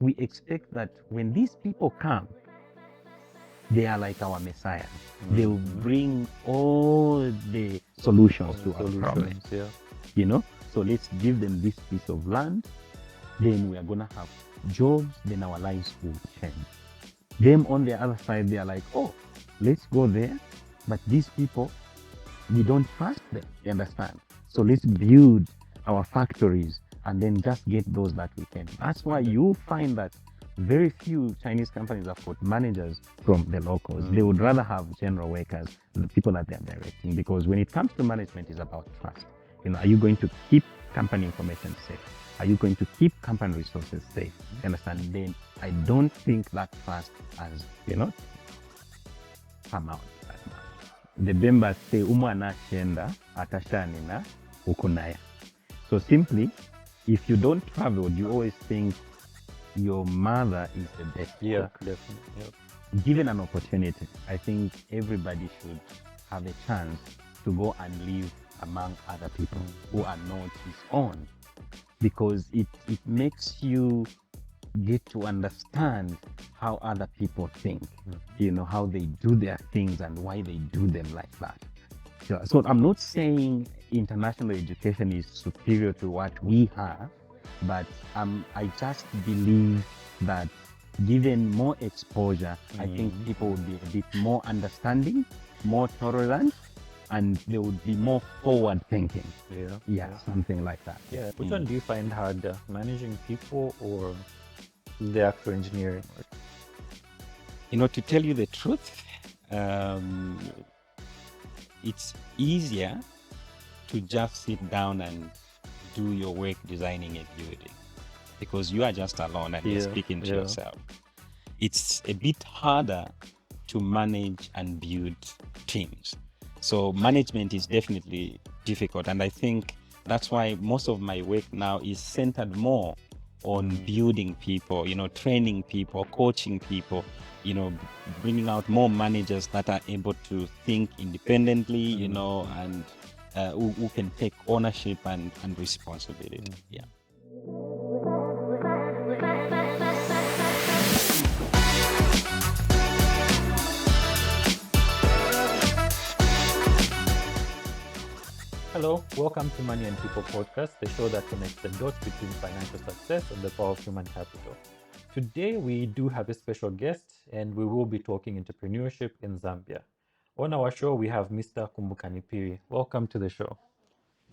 we expect that when these people come, they are like our messiah. They will bring all the solutions to our problems. Yeah. You know, so let's give them this piece of land. Then we are gonna have jobs. Then our lives will change. Them on the other side, they are like, oh, let's go there, but these people, we don't trust them. You understand? So let's build our factories and then just get those that we can. That's why you find that very few Chinese companies have got managers from the locals. They would rather have general workers, the people that they're directing, because when it comes to management, it's about trust. You know, are you going to keep company information safe? Are you going to keep company resources safe? You understand? Then I don't think that trust has, come out that much. The Bemba say umwana chenda atashanina ukunaya. So simply, if you don't travel, you always think your mother is the best Yeah, cook. definitely. Yep. Given an opportunity, I think everybody should have a chance to go and live among other people who are not his own, because it makes you get to understand how other people think, how they do their things and why they do them like that. So I'm not saying international education is superior to what we have, but I just believe that given more exposure, I think people would be a bit more understanding, more tolerant, and they would be more forward thinking. Yeah. Something like that. Yeah. Which one do you find harder, managing people or the actual engineering work? To tell you the truth, it's easier to just sit down and do your work designing a building, because you are just alone and you're speaking to yourself. It's a bit harder to manage and build teams. So management is definitely difficult, and I think that's why most of my work now is centered more on building people, training people, coaching people, bringing out more managers that are able to think independently, and who can take ownership and responsibility. Yeah. Hello, welcome to Money and People podcast, the show that connects the dots between financial success and the power of human capital. Today, we do have a special guest, and we will be talking entrepreneurship in Zambia. On our show, we have Mr. Kumbukilani Phiri. Welcome to the show.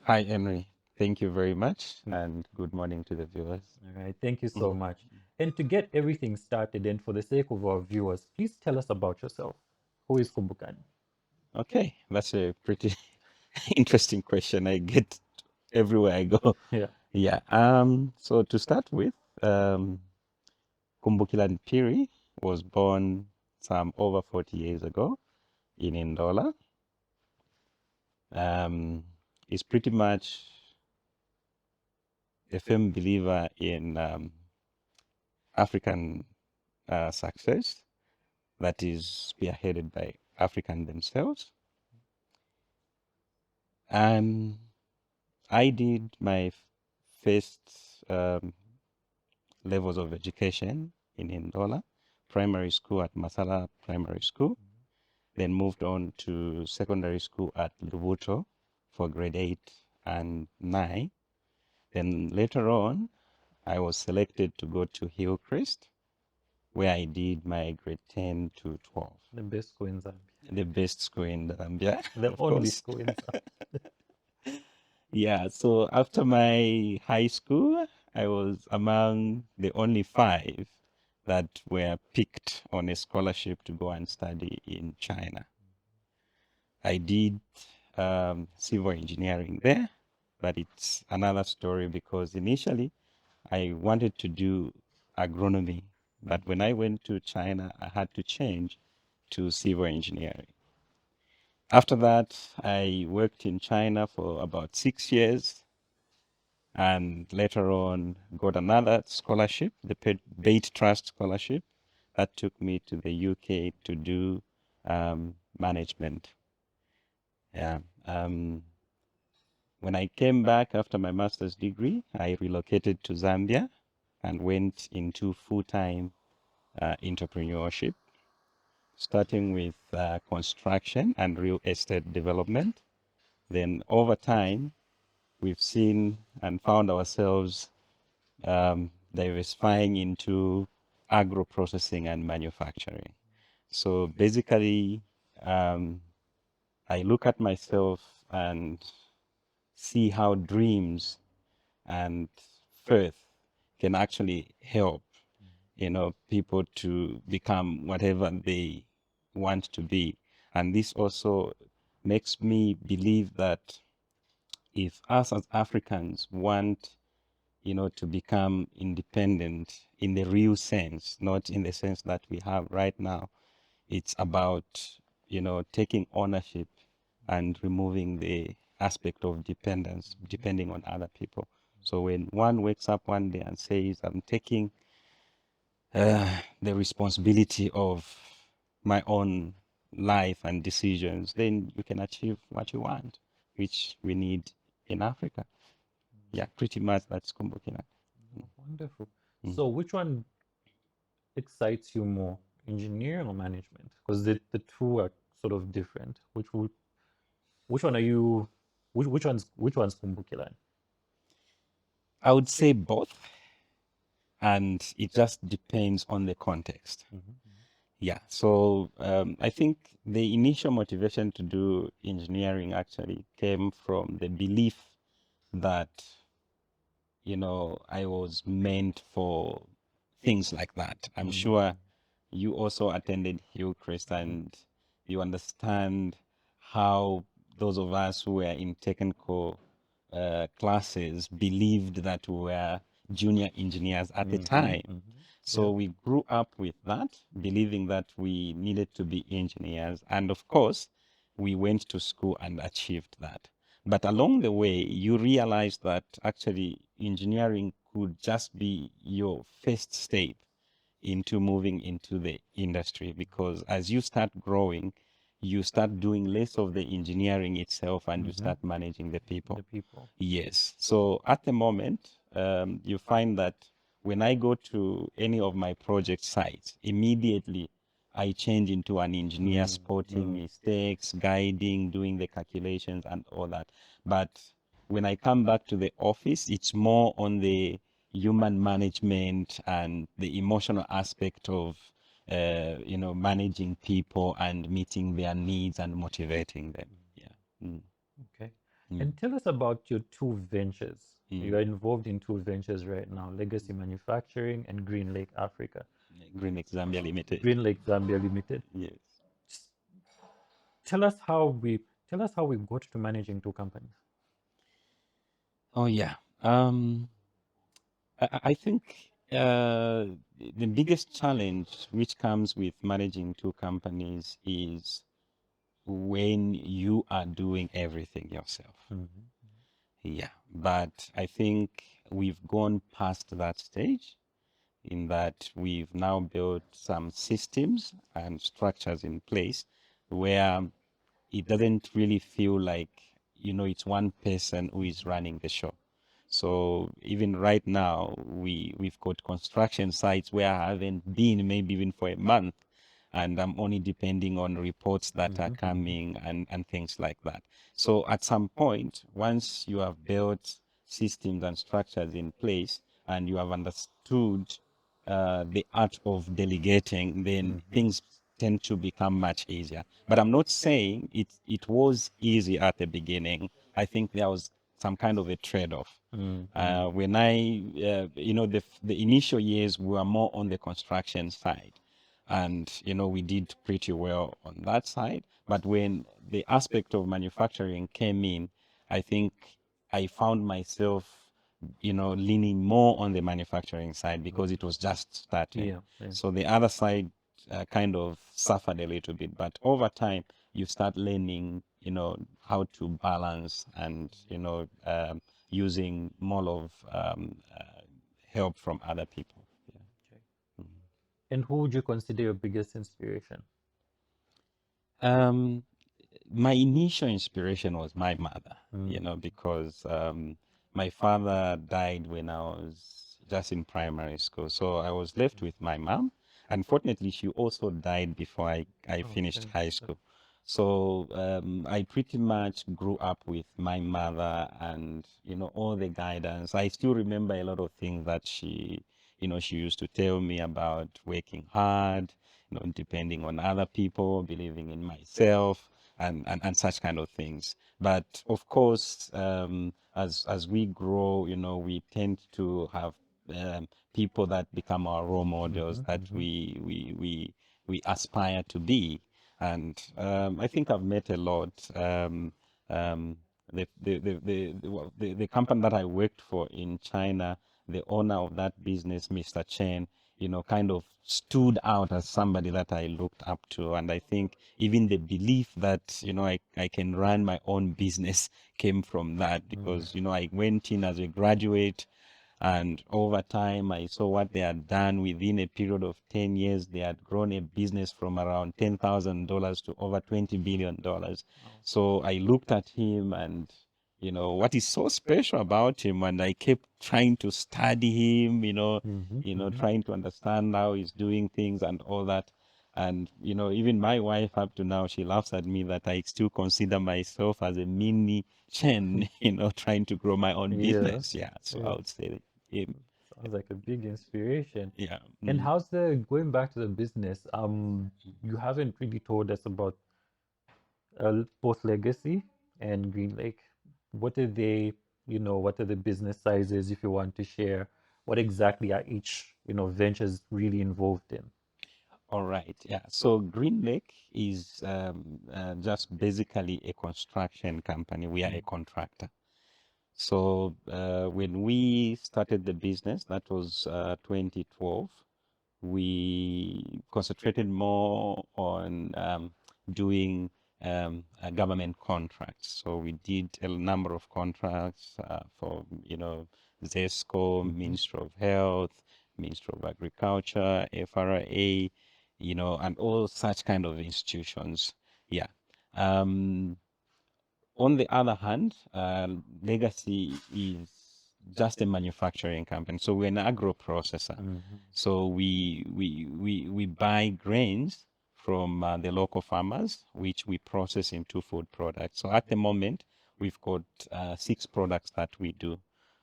Hi, Henry. Thank you very much, and good morning to the viewers. All right, thank you so much. And to get everything started, and for the sake of our viewers, please tell us about yourself. Who is Kumbukilani? Okay, that's a pretty interesting question. I get everywhere I go. Yeah. Yeah. So to start with, Kumbukilani Phiri was born some over 40 years ago in Ndola. Is pretty much a firm believer in African success that is spearheaded by Africans themselves. I did my first levels of education in Ndola, primary school at Masala Primary School, then moved on to secondary school at Lubuto for grade 8 and 9. Then later on, I was selected to go to Hillcrest, where I did my grade 10 to 12. The best school in Zambia. The best school in Zambia. The of only course. school in Zambia. Yeah, so after my high school, I was among the only 5 that were picked on a scholarship to go and study in China. I did civil engineering there, but it's another story, because initially I wanted to do agronomy, but when I went to China, I had to change to civil engineering. After that, I worked in China for about 6 years, and later on got another scholarship, the Bait Trust Scholarship, that took me to the UK to do management. Yeah. When I came back after my master's degree, I relocated to Zambia and went into full-time entrepreneurship, starting with construction and real estate development. Then over time, we've seen and found ourselves diversifying into agro processing and manufacturing. So basically, um, I look at myself and see how dreams and faith can actually help, people to become whatever they want to be. And this also makes me believe that if us as Africans want, to become independent in the real sense, not in the sense that we have right now, it's about, taking ownership and removing the aspect of dependence, depending on other people. So when one wakes up one day and says, I'm taking the responsibility of my own life and decisions, then you can achieve what you want, which we need in Africa. Yeah, pretty much that's Kumbukilani. Oh, wonderful. Mm. So, which one excites you more, engineering or management? Because the two are sort of different. Which one are you? Which one's Kumbukilani? I would say both, and it just depends on the context. Yeah, so I think the initial motivation to do engineering actually came from the belief that, I was meant for things like that. I'm sure you also attended Hillcrest and you understand how those of us who were in technical classes believed that we were junior engineers at the time. So we grew up with that, believing that we needed to be engineers. And of course, we went to school and achieved that. But along the way, you realize that actually engineering could just be your first step into moving into the industry, because as you start growing, you start doing less of the engineering itself and you start managing the people. The people. Yes. So at the moment, you find that when I go to any of my project sites, immediately I change into an engineer, spotting mistakes, guiding, doing the calculations and all that. But when I come back to the office, it's more on the human management and the emotional aspect of managing people and meeting their needs and motivating them. Yeah. Mm. Okay. And tell us about your two ventures. Mm. You are involved in two ventures right now, Legacy Manufacturing and Green Lake Africa. Green Lake Zambia Limited. Green Lake Zambia Limited. Yes. Just tell us how we got to managing two companies. Oh yeah. I think the biggest challenge which comes with managing two companies is when you are doing everything yourself. Yeah, but I think we've gone past that stage in that we've now built some systems and structures in place where it doesn't really feel like, it's one person who is running the show. So even right now, we've got construction sites where I haven't been maybe even for a month, and I'm only depending on reports that are coming and things like that. So at some point, once you have built systems and structures in place and you have understood the art of delegating, then things tend to become much easier. But I'm not saying it was easy at the beginning. I think there was some kind of a trade-off. When the initial years we were more on the construction side, and we did pretty well on that side. But when the aspect of manufacturing came in, I think I found myself leaning more on the manufacturing side because it was just starting. Yeah. So the other side kind of suffered a little bit, but over time you start learning, how to balance and, using more of help from other people. Yeah. Okay. And who would you consider your biggest inspiration? Um, my initial inspiration was my mother, because my father died when I was just in primary school. So I was left with my mom. Unfortunately, she also died before I Oh, finished sorry high about that. school. So I pretty much grew up with my mother and, all the guidance. I still remember a lot of things that she used to tell me about working hard, depending on other people, believing in myself, and such kind of things. But of course, as we grow, we tend to have people that become our role models that we aspire to be. And I think I've met a lot. Um, the company that I worked for in China, the owner of that business, Mr. Chen, kind of stood out as somebody that I looked up to. And I think even the belief that, I can run my own business came from that Mm. because, I went in as a graduate, and over time, I saw what they had done. Within a period of 10 years, they had grown a business from around $10,000 to over $20 billion. Wow. So I looked at him and, what is so special about him? And I kept trying to study him, trying to understand how he's doing things and all that. And, even my wife up to now, she laughs at me that I still consider myself as a mini Chen, trying to grow my own Yeah, business. Yeah. So I yeah. would say him. Sounds like a big inspiration. Yeah. And Mm. how's the going back to the business? You haven't really told us about both Legacy and Green Lake. What are they, what are the business sizes if you want to share? What exactly are each, ventures really involved in? All right. Yeah. So Green Lake is just basically a construction company. We are a contractor. So when we started the business, that was 2012, we concentrated more on doing government contracts. So we did a number of contracts for, ZESCO, Mm-hmm. Ministry of Health, Ministry of Agriculture, FRA, and all such kind of institutions. Yeah. Um, on the other hand, Legacy is just a manufacturing company. So we're an agro processor. Mm-hmm. So we buy grains from the local farmers, which we process into food products. So at the moment, we've got 6 products that we do.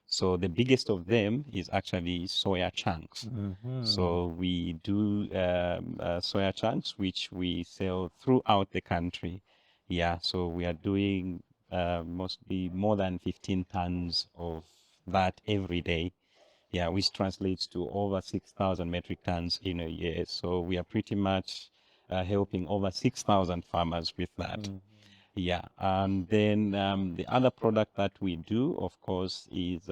So the biggest of them is actually soya chunks. Mm-hmm. So we do soya chunks, which we sell throughout the country. Yeah, so we are doing mostly more than 15 tons of that every day. Yeah, which translates to over 6,000 metric tons in a year. So we are pretty much helping over 6,000 farmers with that. Mm-hmm. Yeah, and then the other product that we do, of course, is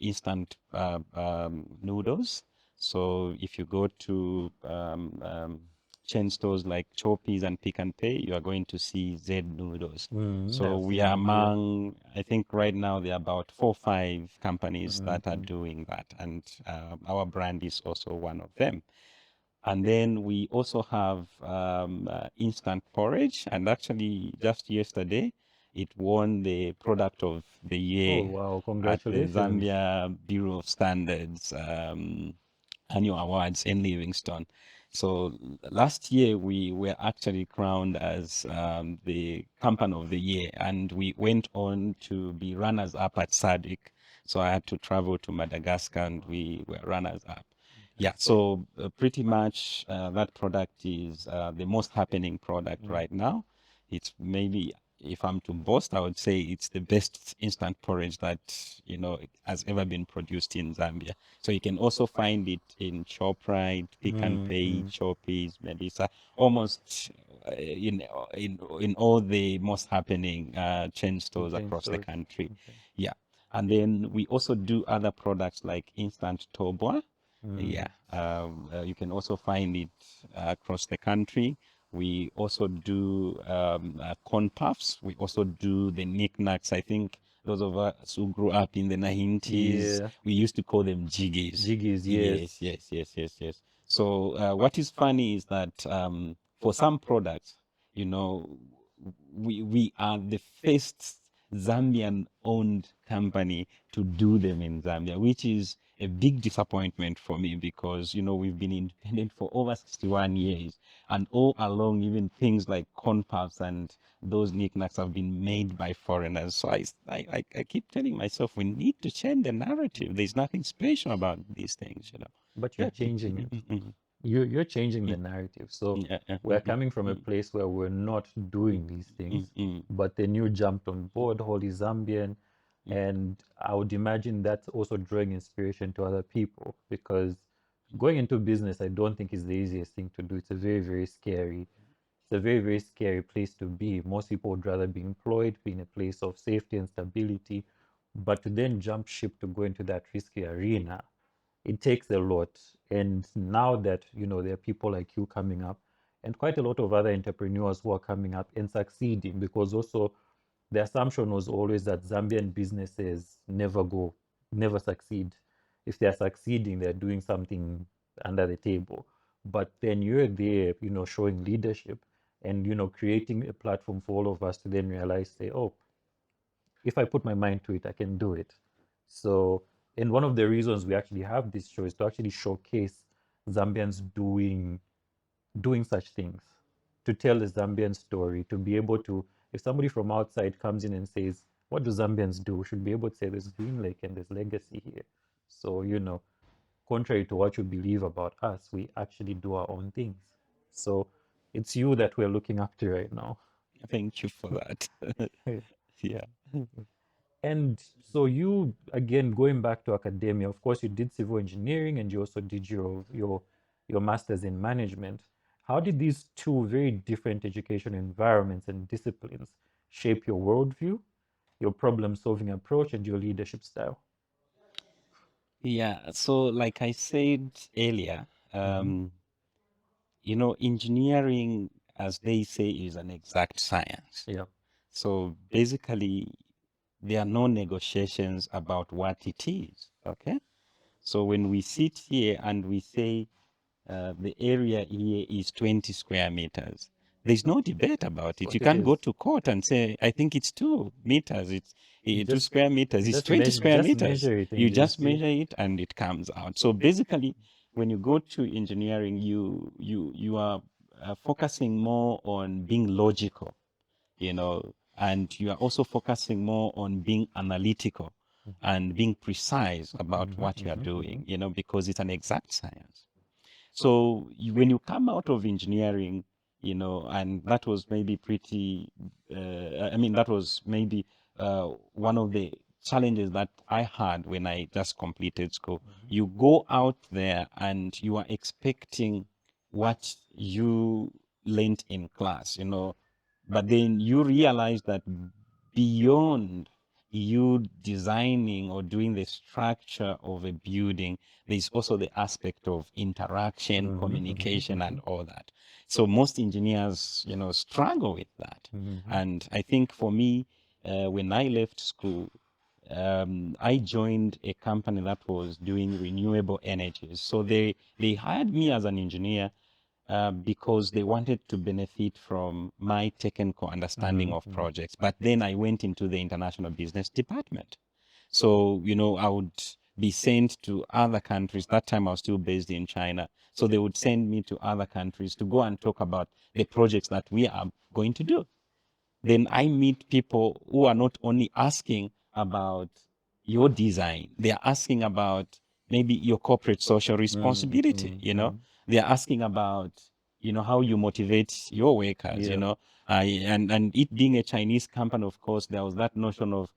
instant noodles. So if you go to chain stores like Choppies and Pick and Pay, you are going to see Z noodles. Mm-hmm. So I've we seen are them, yeah. among, I think right now there are about 4 or 5 companies that are Mm-hmm. doing that, and our brand is also one of them. And then we also have instant porridge. And actually, just yesterday, it won the product of the Oh, year wow. at the Congratulations. Zambia Bureau of Standards annual awards in Livingston. So last year we were actually crowned as the company of the year, and we went on to be runners up at SADC. So I had to travel to Madagascar, and we were runners up. Yeah, so pretty much that product is the most happening product Mm. right now. It's maybe, if I'm to boast, I would say it's the best instant porridge that, has ever been produced in Zambia. So you can also find it in ShopRite, Pick and Pay, Mm-hmm. Choppies, Melissa, almost in all the most happening chain In stores chain across the stores. country. Okay. Yeah. And then we also do other products like instant tobwa. Mm. Yeah, you can also find it across the country. We also do corn puffs. We also do the knickknacks. I think those of us who grew up in the 90s, Yeah. we used to call them jiggies. Jiggies, Yes, yes. yes, yes, yes, yes. So what is funny is that for some products, you know, we are the first Zambian-owned company to do them in Zambia, which is a big disappointment for me because, we've been independent for over 61 years. And all along, even things like confabs and those knickknacks have been made by foreigners. So I keep telling myself we need to change the narrative. There's nothing special about these things. But Yeah. you're changing it. Mhm. You're changing the narrative. So Yeah. we're coming from a place where we're not doing these things, but then you jumped on board, Holy Zambian, and I would imagine that's also drawing inspiration to other people because going into business, I don't think is the easiest thing to do. It's a very, very scary. It's a very, very scary place to be. Most people would rather be employed, be in a place of safety and stability, but to then jump ship to go into that risky arena, it takes a lot. And now that there are people like you coming up and quite a lot of other entrepreneurs who are coming up and succeeding, because also the assumption was always that Zambian businesses never succeed. If they're succeeding, they're doing something under the table. But then you're there, showing leadership and creating a platform for all of us to then realize, say, oh, if I put my mind to it, I can do it. So, and one of the reasons we actually have this show is to actually showcase Zambians doing such things, to tell the Zambian story, to be able to, if somebody from outside comes in and says, "What do Zambians do?" We should be able to say, "There's Green Lake and there's legacy here." So, contrary to what you believe about us, we actually do our own things. So, it's you that we're looking up to right now. Thank you for that. Yeah. And so you, again, going back to academia, of course, you did civil engineering and you also did your master's in management. How did these two very different education environments and disciplines shape your worldview, your problem-solving approach, and your leadership style? Yeah. So, like I said earlier, Mm-hmm. engineering, as they say, is an exact science. Yeah. So basically, there are no negotiations about what it is. Okay. So when we sit here and we say the area here is 20 square meters, there's no debate about That's it. You what it can't go is. to court and say, I think it's 2 meters, it's You 2 square meters, it's 20 square just meters. measure it and You you'll just see. measure it and it comes out. So basically, when you go to engineering, you are focusing more on being logical, and you are also focusing more on being analytical and being precise about Mm-hmm, what you are mm-hmm, mm-hmm. doing, because it's an exact science. So when you come out of engineering, and that was maybe that was maybe one of the challenges that I had when I just completed school. You go out there and you are expecting what you learned in class, but then you realize that beyond you designing or doing the structure of a building, there's also the aspect of interaction, Mm-hmm, mm-hmm, communication, mm-hmm. and all that. So most engineers, struggle with that. Mm-hmm. And I think for me, when I left school, I joined a company that was doing renewable energies. So they hired me as an engineer because they wanted to benefit from my technical understanding of Mm-hmm. projects. But then I went into the international business department. So, I would be sent to other countries. That time I was still based in China. So they would send me to other countries to go and talk about the projects that we are going to do. Then I meet people who are not only asking about your design, they are asking about maybe your corporate social responsibility, Mm-hmm. they are asking about, how you motivate your workers, Yeah. and it being a Chinese company, of course, there was that notion of,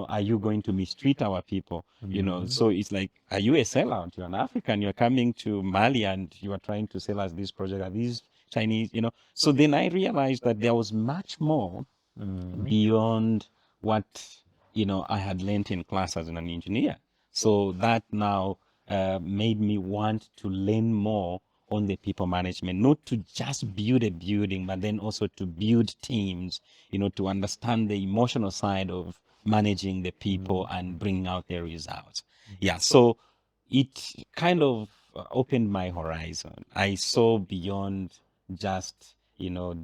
are you going to mistreat our people? Mm-hmm. So it's like, are you a sellout? You're an African, you're coming to Mali and you are trying to sell us this project, are these Chinese, so then I realized that there was much more Mm-hmm. beyond what I had learned in class as an engineer. So that now made me want to learn more on the people management, not to just build a building, but then also to build teams, to understand the emotional side of managing the people and bringing out the results. Yeah, so it kind of opened my horizon. I saw beyond just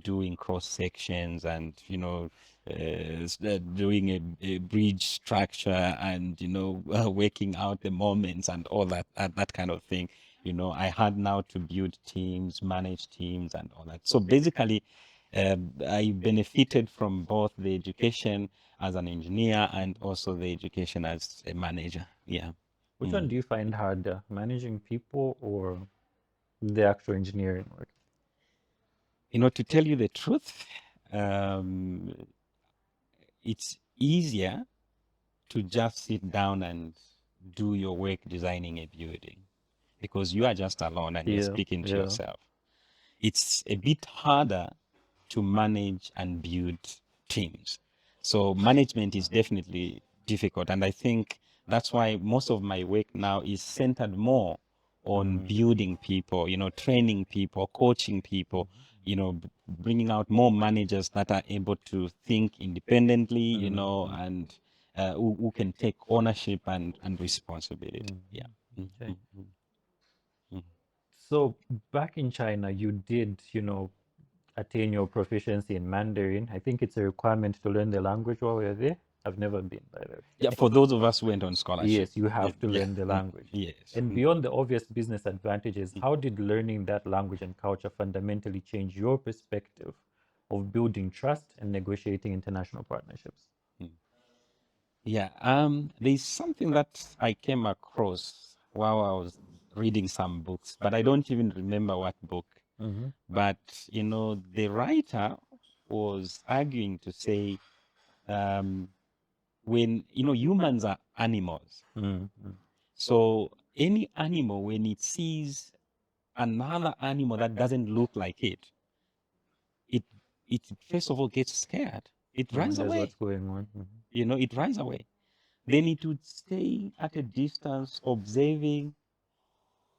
doing cross sections and doing a bridge structure and working out the moments and all that kind of thing. I had now to build teams, manage teams, and all that. So basically, I benefited from both the education as an engineer and also the education as a manager. Yeah. Which one Mm. do you find harder, managing people or the actual engineering work? To tell you the truth, um, it's easier to just sit down and do your work designing a building because you are just alone and you're Yeah, speaking to yeah. yourself. It's a bit harder to manage and build teams. So management is definitely difficult. And I think that's why most of my work now is centered more on Mm. building people, training people, coaching people, bringing out more managers that are able to think independently, Mm. and who can take ownership and responsibility. Mm. Yeah. Okay. Mhm. Mhm. So back in China, you did, attain your proficiency in Mandarin. I think it's a requirement to learn the language while we're there. I've never been, by the Yeah, way. for those of us who went on scholarship. Yes, you have to Yeah. learn the language. Yes. And beyond the obvious business advantages, how did learning that language and culture fundamentally change your perspective of building trust and negotiating international partnerships? Mm. Yeah. There's something that I came across while I was reading some books, but I don't even remember what book. Mm-hmm. But the writer was arguing to say, when humans are animals, Mm-hmm. so any animal when it sees another animal that doesn't look like it it first of all gets scared. It runs Wonders away. what's going on. Mm-hmm. It runs away. Then it would stay at a distance, observing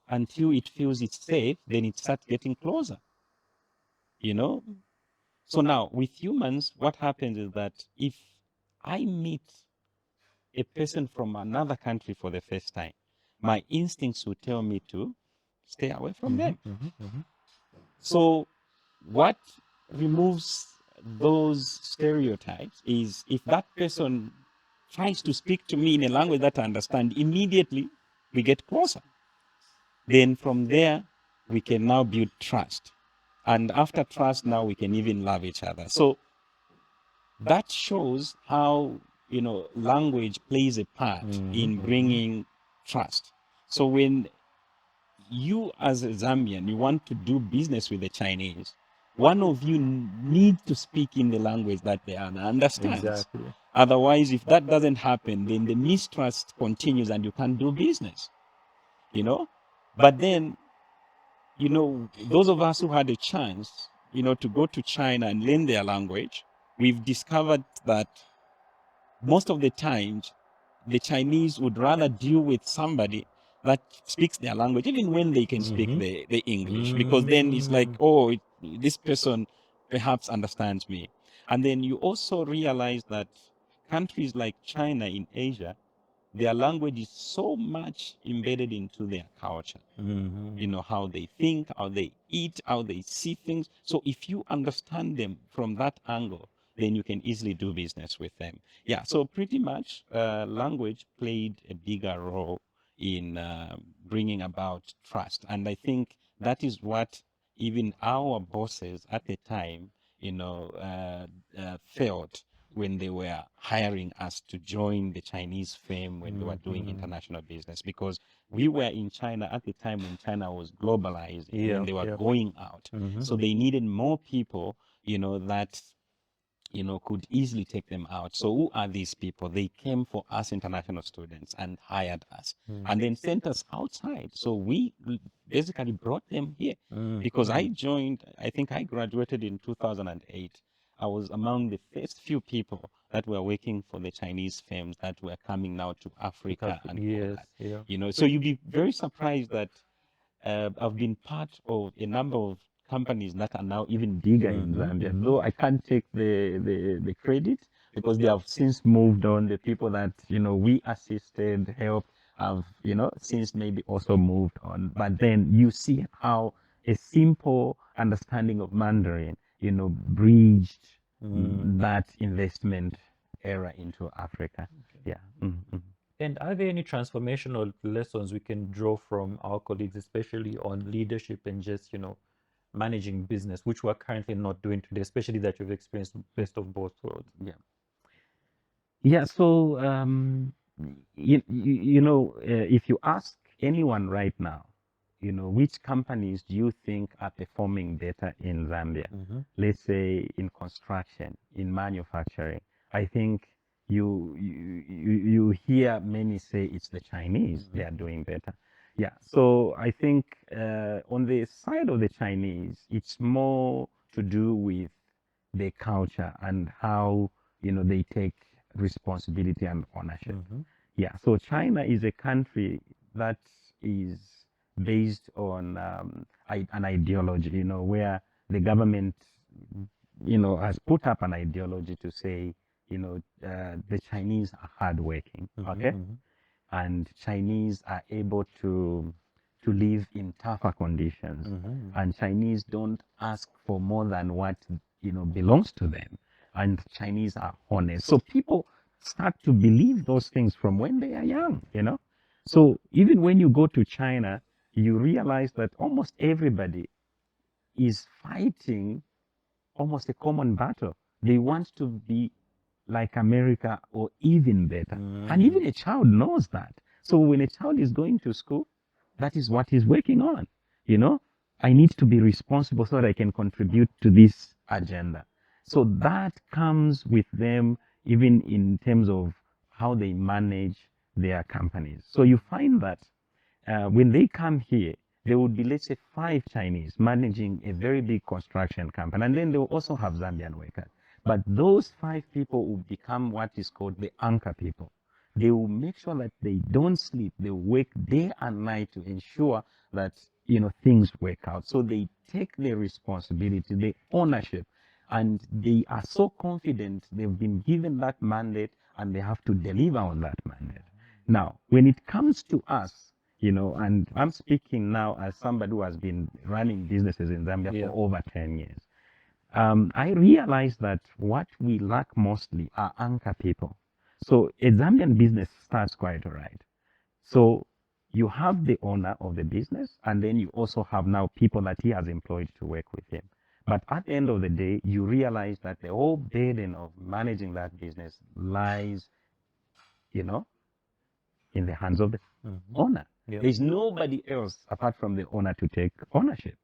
until it feels it's safe. Then it starts getting closer. You know. So now with humans, what happens is that if I meet a person from another country for the first time, my instincts will tell me to stay away from Mm-hmm. them. Mm-hmm. Mm-hmm. So what removes those stereotypes is if that person tries to speak to me in a language that I understand, immediately we get closer. Then from there, we can now build trust. And after trust, now we can even love each other. So that shows how, language plays a part Mm-hmm. in Mm-hmm. bringing trust. So when you as a Zambian, you want to do business with the Chinese, one of you needs to speak in the language that the other understands. Exactly. Otherwise, if that doesn't happen, then the mistrust continues and you can't do business, you know? But then, those of us who had a chance, to go to China and learn their language, we've discovered that most of the times the Chinese would rather deal with somebody that speaks their language, even when they can speak Mm-hmm. the English, because then it's like, Mm. oh, this person perhaps understands me. And then you also realize that countries like China in Asia, their language is so much embedded into their culture. Mm-hmm. How they think, how they eat, how they see things. So if you understand them from that angle, then you can easily do business with them. Yeah, so pretty much language played a bigger role in bringing about trust. And I think that is what even our bosses at the time, felt when they were hiring us to join the Chinese firm when they were doing Mm-hmm. international business, because we were in China at the time when China was globalizing, when Yeah, they were yeah. going out. Mm-hmm. So they needed more people, that could easily take them out. So who are these people? They came for us international students and hired us and then sent us outside. So we basically brought them here because Mm-hmm. I joined, I think I graduated in 2008. I was among the first few people that were working for the Chinese firms that were coming now to Africa and all Yes, that. yeah. So you'd be very surprised that I've been part of a number of companies that are now even bigger in Mm-hmm. Zambia, Mm-hmm. though I can't take the credit because they have since moved on. The people that, we assisted, helped, have, since maybe also moved on. But then you see how a simple understanding of Mandarin, bridged that investment era into Africa. Okay. Yeah. Mm-hmm. And are there any transformational lessons we can draw from our colleagues, especially on leadership and just, managing business, which we're currently not doing today, especially that you've experienced best of both worlds? Yeah. Yeah. So, if you ask anyone right now, which companies do you think are performing better in Zambia? Mm-hmm. Let's say in construction, in manufacturing. I think you hear many say it's the Chinese, they are doing better. Yeah. So I think on the side of the Chinese, it's more to do with their culture and how they take responsibility and ownership. Mm-hmm. Yeah, so China is a country that is based on an ideology, where the government, has put up an ideology to say, the Chinese are hardworking, okay, Mm-hmm. and Chinese are able to live in tougher conditions, Mm-hmm. and Chinese don't ask for more than what belongs to them, and Chinese are honest. So people start to believe those things from when they are young. So even when you go to China, you realize that almost everybody is fighting almost a common battle. They want to be like America or even better. And even a child knows that. So when a child is going to school, that is what he's working on. You know, I need to be responsible so that I can contribute to this agenda. So that comes with them even in terms of how they manage their companies. So you find that when they come here, there would be, let's say, 5 Chinese managing a very big construction company, and then they will also have Zambian workers. But those 5 people will become what is called the anchor people. They will make sure that they don't sleep. They work day and night to ensure that things work out. So they take the responsibility, the ownership, and they are so confident they've been given that mandate and they have to deliver on that mandate. Now, when it comes to us, and I'm speaking now as somebody who has been running businesses in Zambia Yeah. for over 10 years. I realized that what we lack mostly are anchor people. So a Zambian business starts quite all right. So you have the owner of the business, and then you also have now people that he has employed to work with him. But at the end of the day, you realize that the whole burden of managing that business lies, you know, in the hands of the owner. Yeah. There's nobody else apart from the owner to take ownership.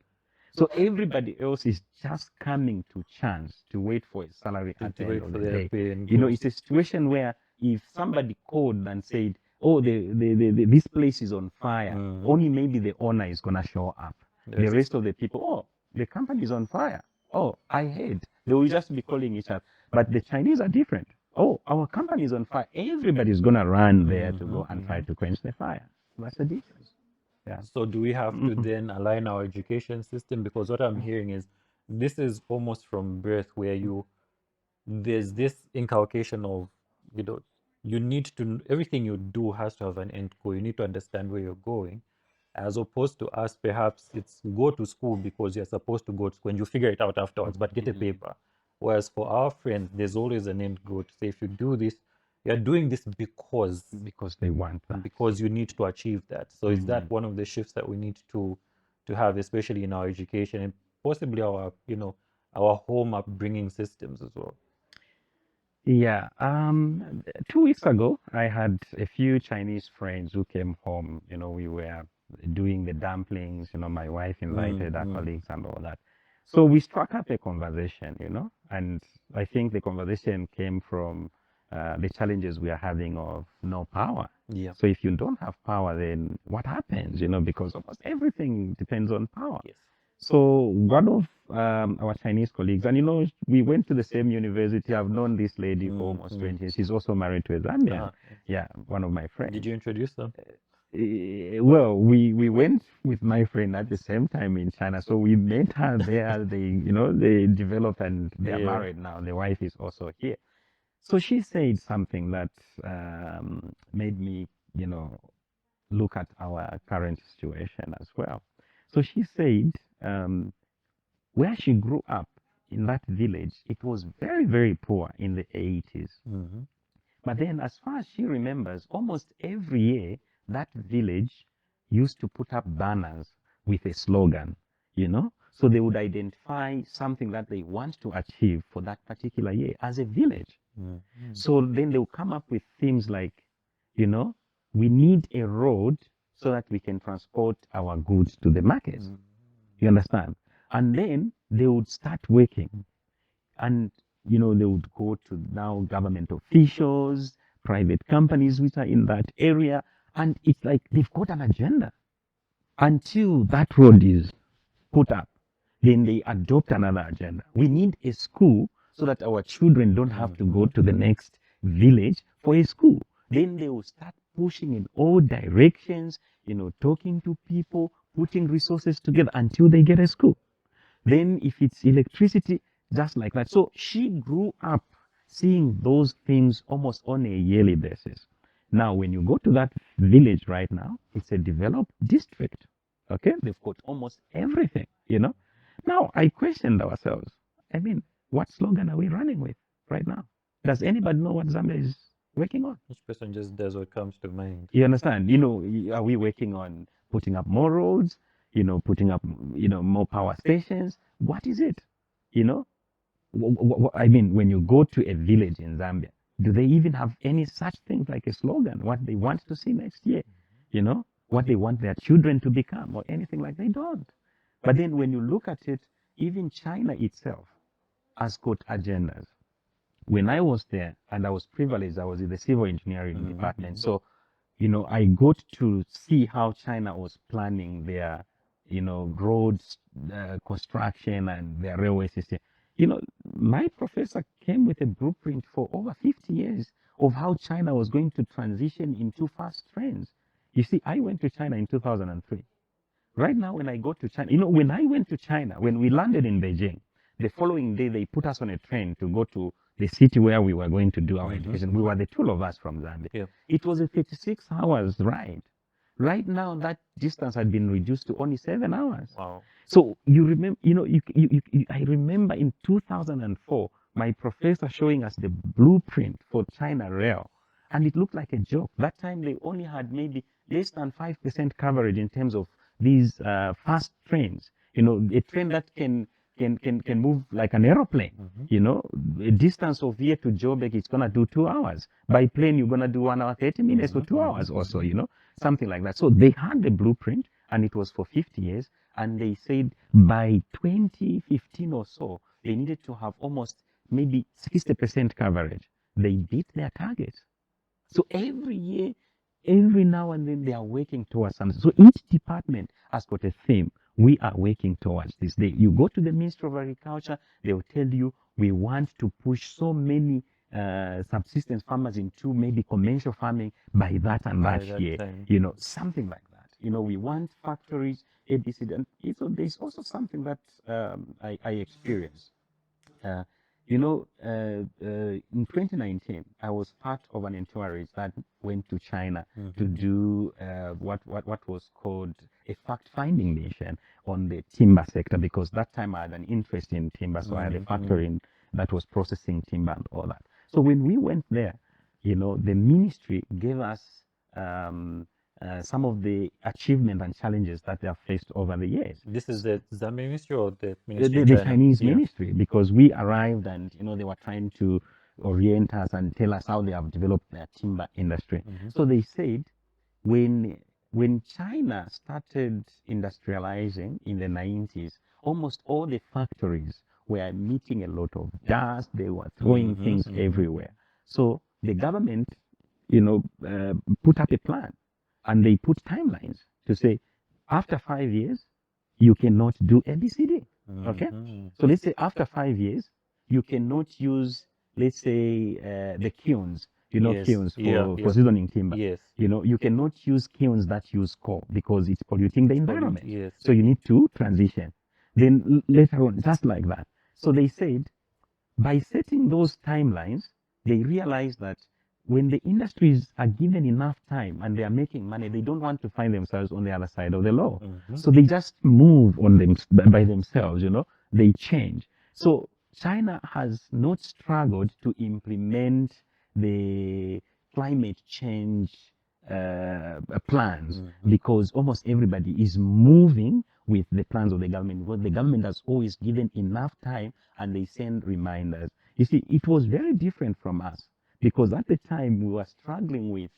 So everybody else is just coming to chance to wait for a salary at the To end wait of for the their day. pay and It's a situation where if somebody called and said, "Oh, this place is on fire," only maybe the owner is gonna show up. The rest of the people, "Oh, the company is on fire. Oh, I heard." They will just be calling each other. But the Chinese are different. "Oh, our company is on fire." Everybody's gonna run there to go and try to quench the fire. That's the difference. Yeah. So do we have to then align our education system? Because what I'm hearing is this is almost from birth where there's this inculcation of, you know, you need to, everything you do has to have an end goal. You need to understand where you're going. As opposed to us, perhaps it's go to school because you're supposed to go to school and you figure it out afterwards, but get a paper. Whereas for our friends, there's always an end goal to say, if you do this, you're doing this Because they want that. because you need to achieve that. So is that one of the shifts that we need to have, especially in our education and possibly our, our home upbringing systems as well? Yeah. 2 weeks ago, I had a few Chinese friends who came home. We were doing the dumplings. My wife invited our colleagues and all that. So we struck up a conversation, and I think the conversation came from the challenges we are having of no power. Yeah. So if you don't have power, then what happens? Because almost everything depends on power. Yes. So one of our Chinese colleagues, and we went to the same university. I've known this lady for almost 20 years. She's also married to a Zambian. Yeah, one of my friends. Did you introduce them? Well, we went with my friend at the same time in China. So we met her there. They developed and they're married now. The wife is also here. So she said something that made me, look at our current situation as well. So she said, where she grew up, in that village, it was very, very poor in the 80s. Mm-hmm. But then, as far as she remembers, almost every year, that village used to put up banners with a slogan, you know? So they would identify something that they want to achieve for that particular year as a village. Mm-hmm. So then they'll come up with themes like, you know, we need a road so that we can transport our goods to the market. Mm-hmm. You understand? And then they would start working. And, you know, they would go to now government officials, private companies which are in that area. And it's like they've got an agenda. Until that road is put up, then they adopt another agenda. We need a school so that our children don't have to go to the next village for a school. Then they will start pushing in all directions, you know, talking to people, putting resources together until they get a school. Then if it's electricity, just like that. So she grew up seeing those things almost on a yearly basis. Now, when you go to that village right now, it's a developed district. Okay, they've got almost everything, you know. Now, I questioned ourselves. I mean, what slogan are we running with right now? Does anybody know what Zambia is working on? Each person just does what comes to mind. You understand? You know, are we working on putting up more roads? You know, putting up, you know, more power stations? What is it? You know, I mean, when you go to a village in Zambia, do they even have any such things like a slogan? What they want to see next year? You know, what they want their children to become or anything like they don't. But then when you look at it, even China itself has got agendas. When I was there, and I was privileged, I was in the civil engineering department. So, you know, I got to see how China was planning their, you know, roads construction and their railway system. You know, my professor came with a blueprint for over 50 years of how China was going to transition into fast trains. You see, I went to China in 2003. Right now, when I go to China, you know, when I went to China, when we landed in Beijing, the following day they put us on a train to go to the city where we were going to do our education. We were the two of us from Zambia. Yeah. It was a 36 hours ride. Right now, that distance had been reduced to only 7 hours. Wow. So you remember, you know, I remember in 2004, my professor showing us the blueprint for China Rail, and it looked like a joke. That time they only had maybe less than 5% coverage in terms of these fast trains. You know, a train that can move like an aeroplane. You know, a distance of here to Joburg, it's gonna do 2 hours. By plane, you're gonna do 1 hour 30 minutes or 2 hours or so. You know, something like that. So they had the blueprint, and it was for 50 years. And they said by 2015 or so, they needed to have almost maybe 60% coverage. They beat their targets. So every year, every now and then, they are working towards something. So each department has got a theme. We are working towards this. You go to the Ministry of Agriculture, they will tell you, we want to push so many subsistence farmers into maybe conventional farming by that and that year. You know, something like that. You know, we want factories, ABC. And there's also something that I experienced. You know, in 2019, I was part of an entourage that went to China to do what was called a fact-finding mission on the timber sector, because that time I had an interest in timber, so I had a factory that was processing timber and all that. So when we went there, you know, the ministry gave us some of the achievement and challenges that they have faced over the years. This is the Zambia ministry or the ministry? The Chinese ministry, because we arrived and, you know, they were trying to orient us and tell us how they have developed their timber industry. So they said when China started industrializing in the 90s, almost all the factories were emitting a lot of dust. They were throwing things everywhere. So the government, you know, put up a plan. And they put timelines to say, after 5 years, you cannot do ABCD. Okay? So let's say after 5 years, you cannot use, let's say, the kilns, you know, kilns for seasoning timber. Yes. You know, you cannot use kilns that use coal because it's polluting the environment. Yes. So you need to transition. Then later on, just like that. So they said, by setting those timelines, they realized that when the industries are given enough time and they are making money, they don't want to find themselves on the other side of the law. So they just move on them by themselves, you know, they change. So China has not struggled to implement the climate change plans because almost everybody is moving with the plans of the government. Because the government has always given enough time and they send reminders. You see, it was very different from us because at the time we were struggling with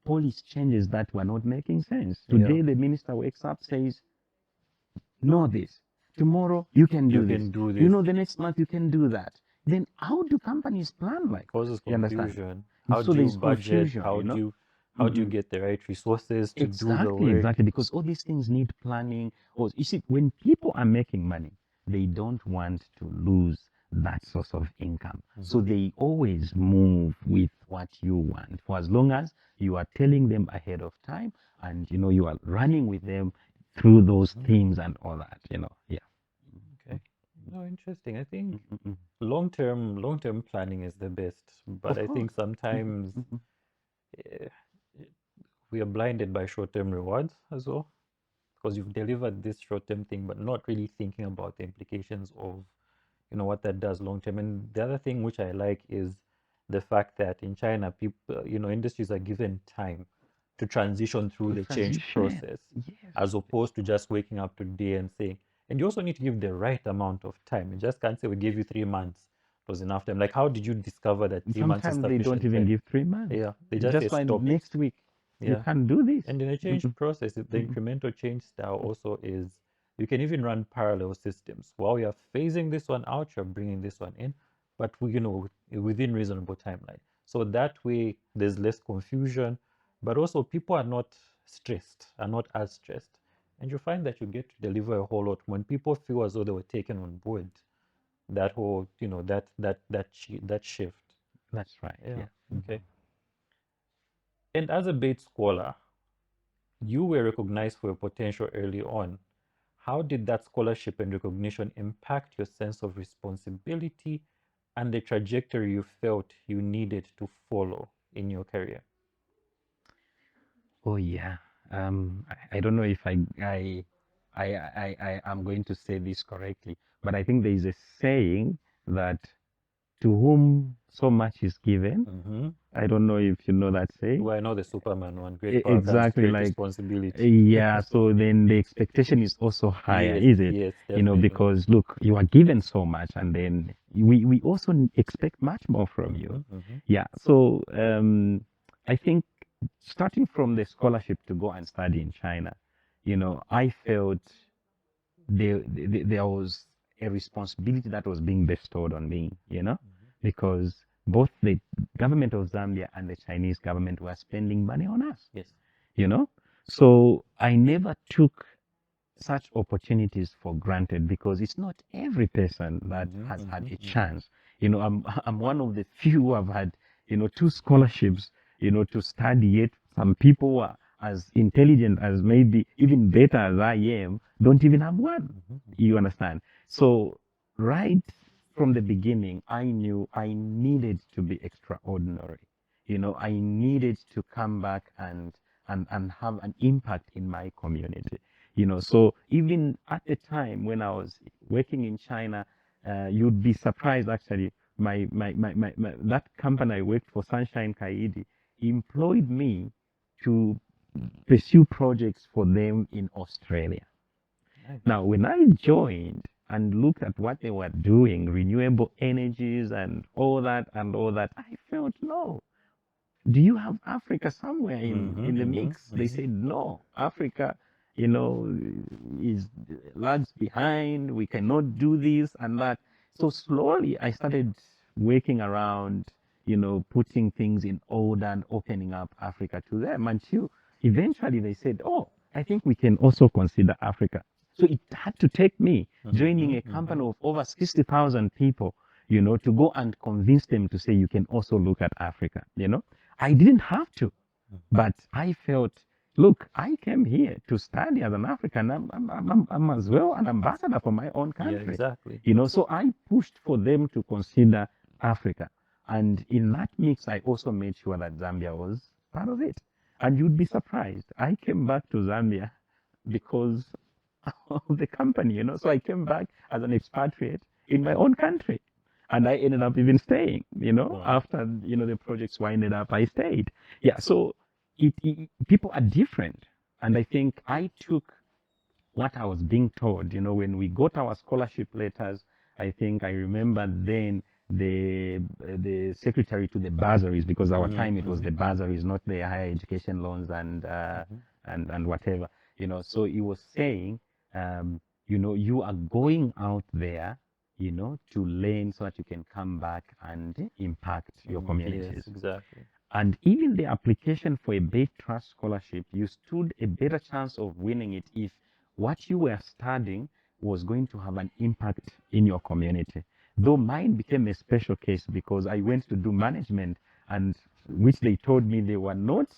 policy changes that were not making sense. Yeah. Today, the minister wakes up, says, know this. Tomorrow you can do You this. can do You this. know, the next month you can do that. Then how do companies plan like that? Causes You understand? confusion. How So do you there's budget? confusion, How you know? do you get the right resources to do the Exactly, work? exactly. Because all these things need planning. Or you see, when people are making money, they don't want to lose that source of income. So they always move with what you want. For as long as you are telling them ahead of time and you know you are running with them through those things and all that, you know. Yeah. Okay. No, interesting. I think Mm-mm. long-term planning is the best, but Of I think course. sometimes Mm-mm. eh, we are blinded by short-term rewards as well, because you've delivered this short-term thing, but not really thinking about the implications of, what that does long-term. And the other thing which I like is the fact that in China, people, industries are given time to transition through To the change transition. process, Yes. as opposed to just waking up today and saying, and you also need to give the right amount of time. You just can't say we gave you 3 months. It was enough time. Like, how did you discover that 3 months is Sometimes they don't sufficient even time? give 3 months. Yeah, they just say Just like stop it. next week, you Yeah. can't do this. And in a change Mm-mm. process, the Mm-mm. incremental change style also is you can even run parallel systems. While you're phasing this one out, you're bringing this one in, but within reasonable timeline. So that way, there's less confusion, but also people are not as stressed, and you find that you get to deliver a whole lot when people feel as though they were taken on board. That whole, that shift. That's right. Yeah. Yeah. Okay. And as a Bates scholar, you were recognized for your potential early on. How did that scholarship and recognition impact your sense of responsibility and the trajectory you felt you needed to follow in your career? Oh yeah. I don't know if I am going to say this correctly, but I think there is a saying that to whom so much is given. Mm-hmm. I don't know if you know that saying. Well, I know the Superman one. Great power comes Exactly, great like responsibility. yeah. So then the expectation is also higher, Yes, is it? yes, You know, definitely. because look, you are given so much, and then we also expect much more from you. Mm-hmm, mm-hmm. Yeah. So I think starting from the scholarship to go and study in China, you know, I felt there was a responsibility that was being bestowed on me, you know, because both the government of Zambia and the Chinese government were spending money on us, Yes. you know. So I never took such opportunities for granted because it's not every person that Mm-hmm, has had mm-hmm, a mm-hmm. chance. You know, I'm one of the few who have had, you know, two scholarships, you know, to study it. Some people who are as intelligent as maybe even better as I am don't even have one. You understand? So right from the beginning, I knew I needed to be extraordinary. You know, I needed to come back and have an impact in my community. You know, so even at the time when I was working in China, you'd be surprised actually. That company I worked for, Sunshine Kaidi, employed me to pursue projects for them in Australia. Nice. Now, when I joined and looked at what they were doing, renewable energies and all that, I felt no, do you have Africa somewhere Mm-hmm, in the mm-hmm, mix? They mm-hmm. said, no, Africa, you know, is lags behind. We cannot do this and that. So slowly I started working around, you know, putting things in order and opening up Africa to them until eventually they said, oh, I think we can also consider Africa. So it had to take me Mm-hmm, joining a mm-hmm. company of over 60,000 people, you know, to go and convince them to say you can also look at Africa, you know. I didn't have to, but I felt, look, I came here to study as an African. I'm as well an ambassador for my own Yeah, country, exactly. you know. So I pushed for them to consider Africa, and in that mix, I also made sure that Zambia was part of it. And you'd be surprised. I came back to Zambia because of the company, you know. So I came back as an expatriate, in my own country. And I ended up even staying, Wow. after, the projects winded up, I stayed. Yeah. So people are different. And I think I took what I was being told. When we got our scholarship letters, I think I remember then the secretary to the bursaries, because our time it was Mm-hmm. the bursaries, not the higher education loans and Mm-hmm. whatever. So he was saying, you are going out there, to learn so that you can come back and impact your Yes, communities. exactly. And even the application for a Bay Trust scholarship, you stood a better chance of winning it if what you were studying was going to have an impact in your community. Though mine became a special case because I went to do management, and which they told me they were not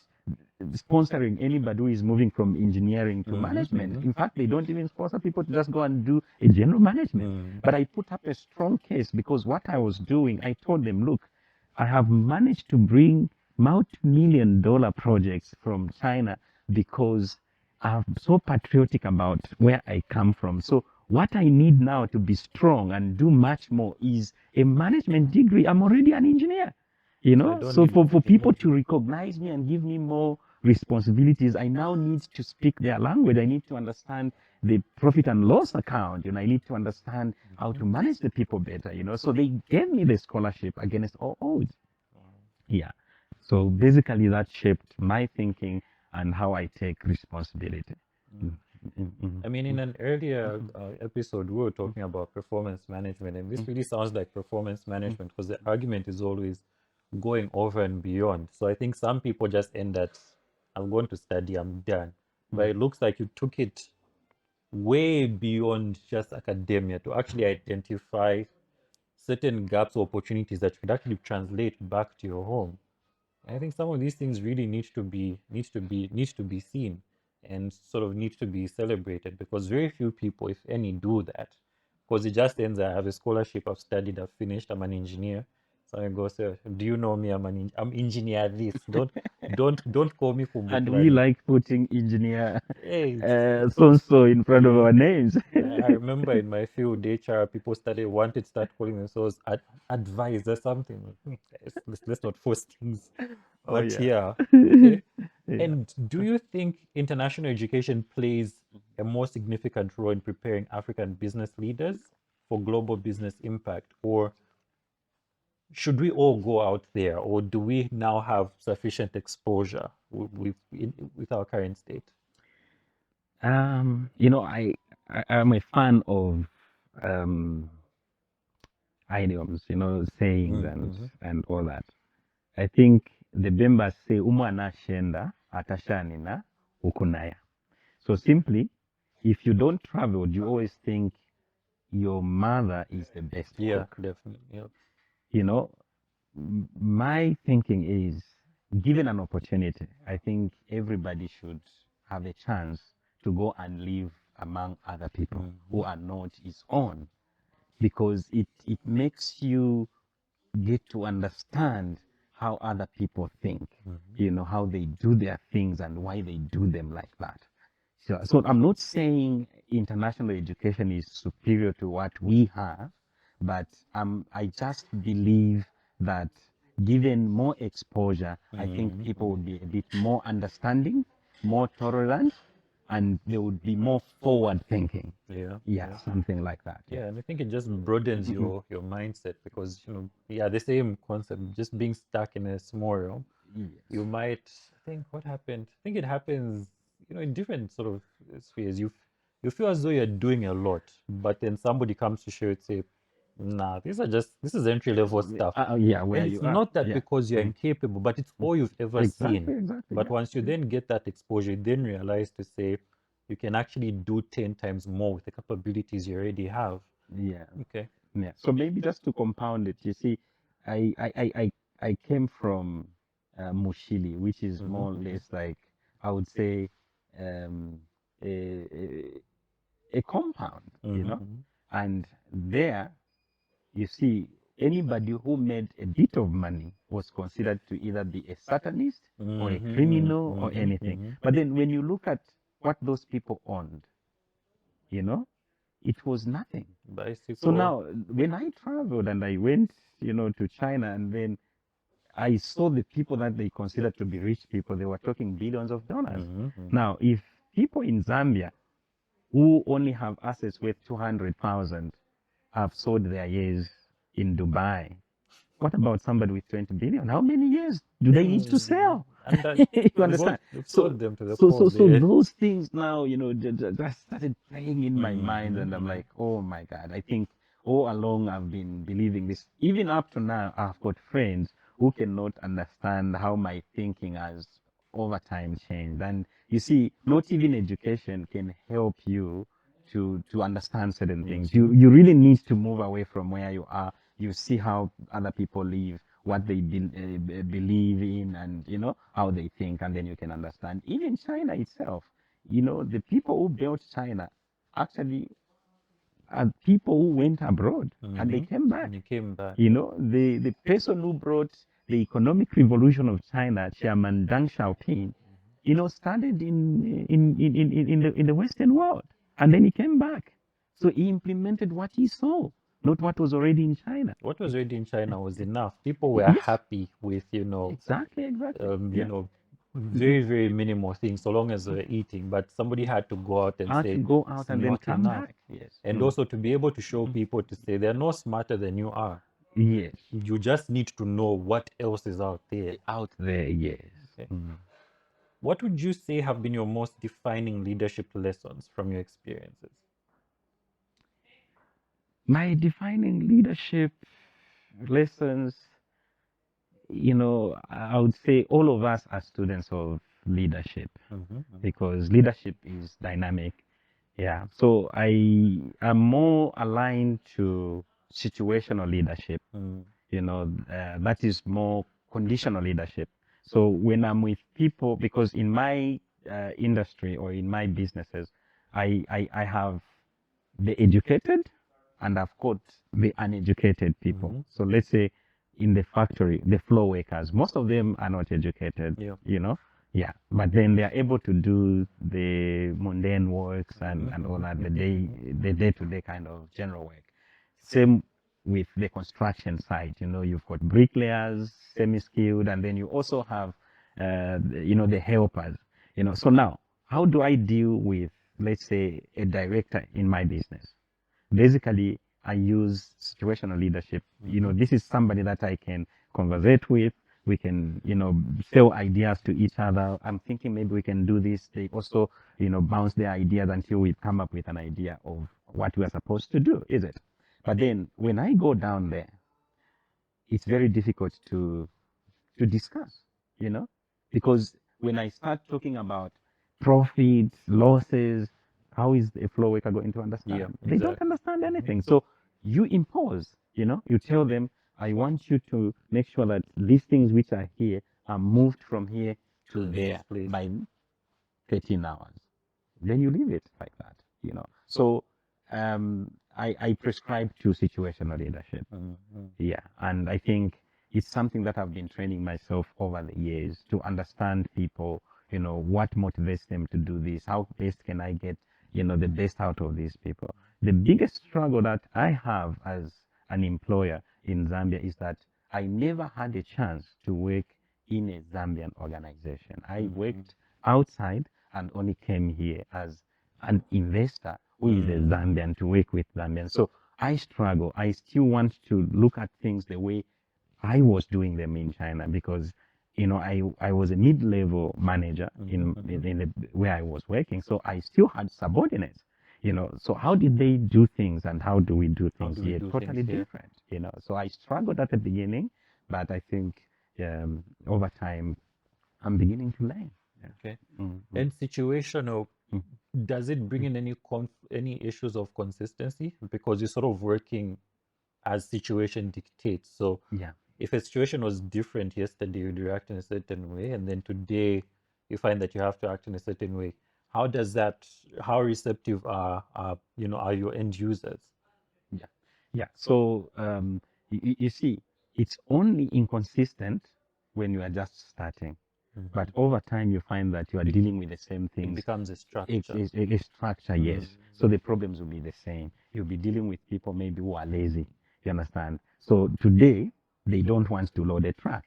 sponsoring anybody who is moving from engineering to Mm-hmm. management. Mm-hmm. In fact, they don't even sponsor people to just go and do a general management. Mm. But I put up a strong case because what I was doing, I told them, look, I have managed to bring multi-million dollar projects from China because I'm so patriotic about where I come from. So what I need now to be strong and do much more is a management degree. I'm already an engineer. So I don't So need for anything people more. to recognize me and give me more responsibilities, I now need to speak their language. I need to understand the profit and loss account. I need to understand how Mm-hmm. to manage the people better. So they gave me the scholarship against all odds. Yeah. So basically, that shaped my thinking and how I take responsibility. Mm. Mm, mm, mm, I mean, in an earlier episode, we were talking about performance management, and this mm, really sounds like performance mm, management because the argument is always going over and beyond. So I think some people just end at, I'm going to study, I'm done. But mm. it looks like you took it way beyond just academia to actually identify certain gaps or opportunities that you could actually translate back to your home. I think some of these things really need to be seen and sort of need to be celebrated because very few people, if any, do that. Because it just ends, I have a scholarship, I've studied, I've finished, I'm an engineer. So I go, sir, do you know me? I'm engineer this. Don't call me And we Kumbukilani. like putting engineer Hey, so in front of yeah. our names. I remember in my field, HR, people wanted to start calling themselves advisor something. Let's not force things. Oh But yeah. yeah, okay. Yeah. And do you think international education plays a more significant role in preparing African business leaders for global business impact? Or should we all go out there? Or do we now have sufficient exposure with our current state? I'm a fan of um, idioms, sayings Mm-hmm. and all that. I think the Bemba say umwana shenda atashanina ukunaya. So simply, if you don't travel, you always think your mother is the best Yeah, cook. definitely. Yeah. You know, my thinking is, given an opportunity, I think everybody should have a chance to go and live among other people Mm-hmm. who are not his own, because it makes you get to understand how other people think, Mm-hmm. how they do their things and why they do them like that. So I'm not saying international education is superior to what we have, but I just believe that given more exposure, I think people Mm-hmm. would be a bit more understanding, more tolerant, and they would be more forward thinking. Yeah, Yeah, yeah. something like that. Yeah. Yeah, and I think it just broadens Mm-mm. your mindset because yeah, the same concept, just being stuck in a small realm. Yes. You might think what happened. I think it happens, in different sort of spheres. You feel as though you're doing a lot, but then somebody comes to show it, say, nah, this is entry level stuff. Yeah, And where it's you are. not that Yeah. because you're Mm. incapable, but it's all you've ever seen. Exactly, exactly. But Yeah. once you then get that exposure, you then realize to say you can actually do 10 times more with the capabilities you already have. Yeah. Okay. Yeah. So maybe just to compound it, you see, I came from Mushili, which is Mm-hmm, more or mm-hmm, less like, I would say, um, a, a compound, mm-hmm, mm-hmm. and there, you see, anybody who made a bit of money was considered to either be a satanist or a Mm-hmm, criminal or mm-hmm, anything. mm-hmm. But then when you look at what those people owned, you know, it was nothing. So Bicycle. now, when I traveled and I went, to China, and then I saw the people that they considered to be rich people, they were talking billions of dollars. Mm-hmm. Now, if people in Zambia who only have assets worth 200,000 have sold their years in Dubai, what about somebody with 20 billion? How many years do they need to sell? And that You understand? we've So, sold them to the so, so, cause so there. those things now, just started playing in my mind, and I'm Mm-hmm. like, oh my God, I think all along I've been believing this. Even up to now, I've got friends who cannot understand how my thinking has over time changed. And you see, not even education can help you to understand certain things. Mm-hmm. You really need to move away from where you are. You see how other people live, what they believe in, and how they think, and then you can understand. Even China itself, the people who built China actually are people who went abroad and they Mm-hmm. came And back. you came back. The person who brought the economic revolution of China, Chairman Deng Xiaoping, started in the Western world, and then he came back. So he implemented what he saw, not what was already in China. What was already in China was enough. People were Yes, happy with, exactly. Yeah. very, very minimal things, so long as they were eating. But somebody had to go out and How to say go out it's and then not come enough. back. Yes. And also to be able to show people to say they're no smarter than you are. Yes. You just need to know what else is out there. Out there, yes. Okay. What would you say have been your most defining leadership lessons from your experiences? My defining leadership lessons, I would say all of us are students of leadership, Mm-hmm. because leadership is dynamic. Yeah. So I am more aligned to situational leadership. Mm-hmm. That is more conditional leadership. So when I'm with people, because in my industry or in my businesses, I have the educated and I've got the uneducated people. Mm-hmm. So let's say in the factory, the floor workers, most of them are not educated, Yeah. Yeah, but then they are able to do the mundane works and all that, the day-to-day kind of general work. Same with the construction site. You've got bricklayers, semi-skilled, and then you also have, the helpers. So now, how do I deal with, let's say, a director in my business? Basically, I use situational leadership. This is somebody that I can conversate with. We can, sell ideas to each other. I'm thinking maybe we can do this. They also, bounce their ideas until we come up with an idea of what we are supposed to do, is it? But then when I go down there, it's very difficult to discuss, you know, because when I start talking about profits, losses, how is a flow worker going to Yeah, understand? They don't exactly. understand anything. So you impose, you tell them, I want you to make sure that these things which are here are moved from here To to the there next place. by 13 hours. Then you leave it like that. So I prescribe to situational leadership. Mm-hmm. Yeah, and I think it's something that I've been training myself over the years to understand people, what motivates them to do this, how best can I get, the best out of these people. The biggest struggle that I have as an employer in Zambia is that I never had a chance to work in a Zambian organization. I Mm-hmm. worked outside and only came here as an investor who is a Zambian to work with Zambians. So I struggle. I still want to look at things the way I was doing them in China, because I was a mid-level manager in where I was working, so I still had subordinates. So how did they do things and how do we do How things do we here? do things Totally here? different. So I struggled at the beginning, but I think over time I'm beginning to learn. Yeah. Okay. Mm-hmm. And situational, Mm. does it bring in any issues of consistency? Because you're sort of working as situation dictates. So Yeah. if a situation was different yesterday, you'd react in a certain way, and then today you find that you have to act in a certain way. How does that, how receptive are your end users? Yeah. Yeah. So you see, it's only inconsistent when you are just starting. But over time, you find that you are dealing with the same It things. becomes a structure. It's a structure, yes. So the problems will be the same. You'll be dealing with people maybe who are lazy. You understand? So today, they don't want to load a truck.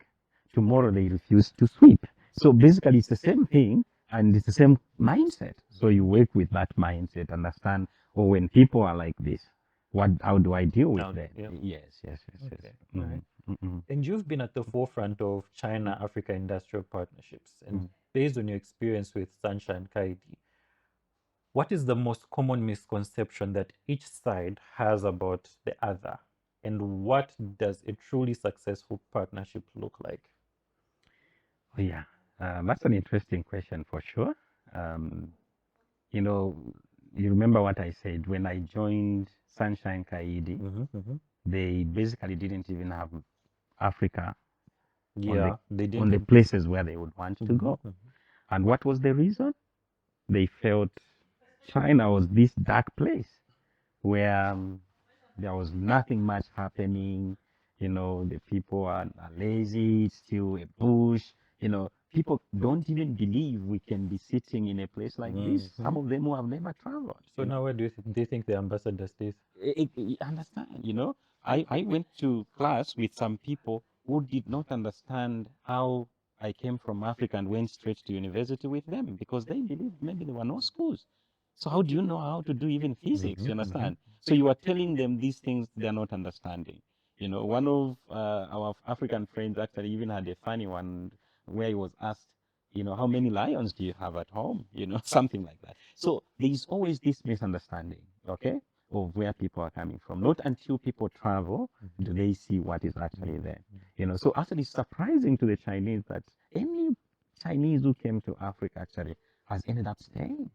Tomorrow, they refuse to sweep. So basically, it's the same thing and it's the same mindset. So you work with that mindset, understand, or when people are like this, how do I deal with Now, them? yeah. Yes, yes, yes, yes. Okay. All right. Mm. And you've been at the forefront of China Africa industrial partnerships. And based on your experience with Sunshine Kaidi, what is the most common misconception that each side has about the other? And what does a truly successful partnership look like? Oh, yeah, that's an interesting question for sure. Um, you know, you remember what I said when I joined Sunshine Kaidi, they basically didn't even have Africa Yeah, they on the didn't. places where they would want to go. Mhm. And what was the reason? They felt China was this dark place where there was nothing much happening. The people are lazy, it's still a bush. People don't even believe we can be sitting in a place like this. Some of them who have never traveled. So now where do you think the ambassador stays? Understand, I went to class with some people who did not understand how I came from Africa and went straight to university with them because they believed maybe there were no schools. So how do you know how to do even physics? You understand? So you are telling them these things they're not understanding. One of our African friends actually even had a funny one where he was asked, how many lions do you have at home? Something like that. So there is always this misunderstanding, okay, of where people are coming from. Not until people travel do they see what is actually there. So actually it's surprising to the Chinese that any Chinese who came to Africa actually has ended up staying.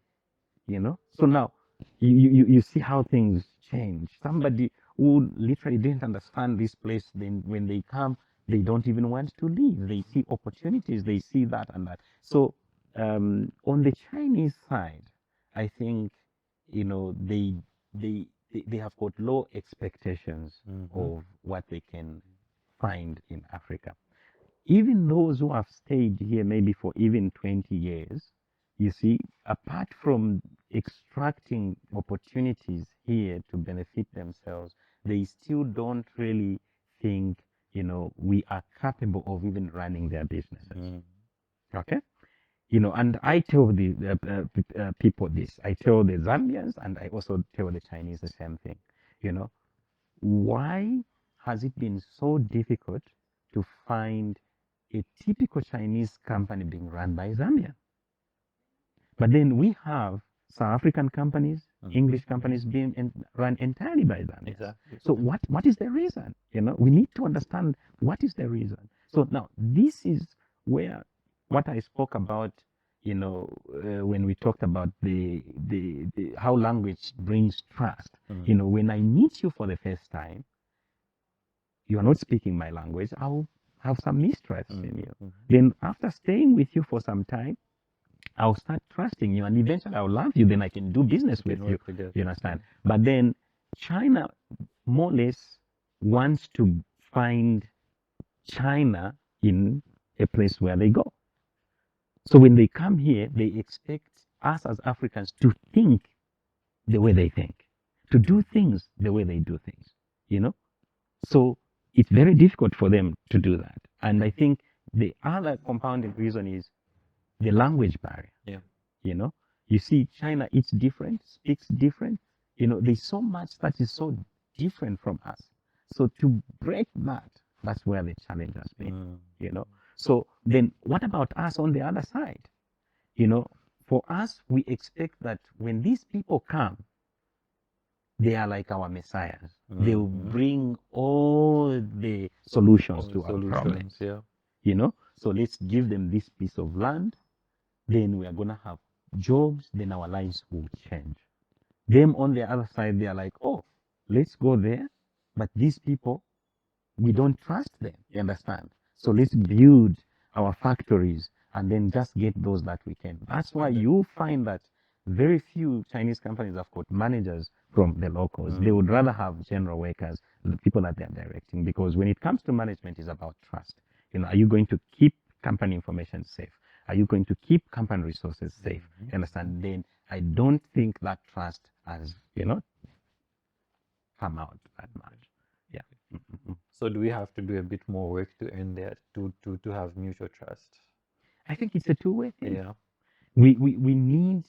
So now you see how things change. Somebody who literally didn't understand this place, then when they come, they don't even want to leave. They see opportunities, they see that and that. So on the Chinese side, I think they have got low expectations of what they can find in Africa. Even those who have stayed here maybe for even 20 years, you see, apart from extracting opportunities here to benefit themselves, they still don't really think, we are capable of even running their businesses. Okay? And I tell the people this. I tell the Zambians and I also tell the Chinese the same thing. You know, why has it been so difficult to find a typical Chinese company being run by Zambia? But then we have South African companies, English companies being run entirely by Zambia. Exactly. So what is the reason? We need to understand what is the reason. So now this is where what I spoke about, when we talked about the how language brings trust. When I meet you for the first time, you are not speaking my language, I'll have some mistrust in you. Then after staying with you for some time, I'll start trusting you and eventually I'll love you, then I can do business with you. You understand? But then China more or less wants to find China in a place where they go. So when they come here, they expect us as Africans to think the way they think, to do things the way they do things. So it's very difficult for them to do that. And I think the other compounding reason is the language barrier. Yeah. You see, China eats different, speaks different. There's so much that is so different from us. So to break that, that's where the challenge has been. So then what about us on the other side? For us, we expect that when these people come, they are like our messiahs. They will bring all the solutions to our problems. Yeah. So let's give them this piece of land, then we are going to have jobs, then our lives will change. Them on the other side, they are like, oh, let's go there, but these people, we don't trust them, you understand? So let's build our factories and then just get those that we can. That's why you find that very few Chinese companies have got managers from the locals. They would rather have general workers, the people that they're directing, because when it comes to management, it's about trust. Are you going to keep company information safe? Are you going to keep company resources safe? You understand? Then I don't think that trust has, come out that much. Yeah. So do we have to do a bit more work to earn that, to have mutual trust? I think it's a two-way thing. Yeah. We need